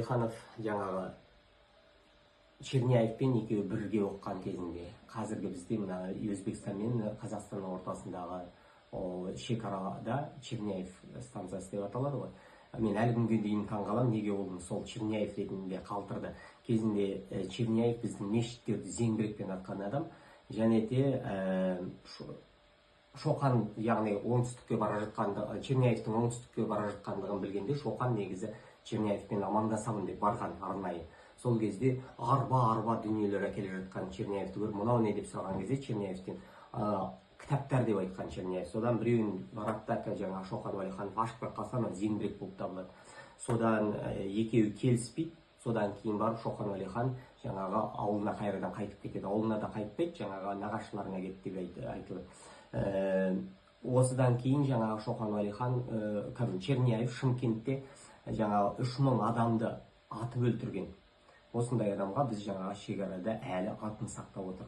Уалиханов жаңағы Черняевпен екеуі бірге оққан кезінде, қазіргі бізде мына Өзбекстан мен Қазақстанның ортасындағы шекарада Черняев станциясы деп аталады ғой. Мен әлі күнге дейін таңғаламын, неге ол сол Черняев ретінде қалдырды. Кезінде Черняев біздің мешіттерді зеңбірекпен атқан адам, және де Шоқан, яғни оңтүстікке бара жатқанды, Черняевтің оңтүстікке бара жатқандығын білгенде, Шоқан негізі Черняевпен амандасамын деп барған арнайы. Сол кезде арба дүниелер әкеле жатқан Черняевті көріп, мынау не деп сұраған кезде Черняевтен кітаптар деп айтқан Черняев. Содан біреуін баратта жаңа Шоқан Уалиханов ашып бақ қалса, зеңбірек болып табылады. Содан екеуі келіспейді. Содан кейін барып Шоқан Уалихан жаңағы ауылына қайрадан қайтып кетеді. Ауылына да қайтпайды, жаңағы нағашыларына кетті деп айтылады. Осыдан кейін жаңағы Шоқан Уалихан, Черняев Шымкентте жаңағы 3000 адамды атып өлтірген. Осындай адамға біз жаңағы шекарада әлі атын сақтап отыр.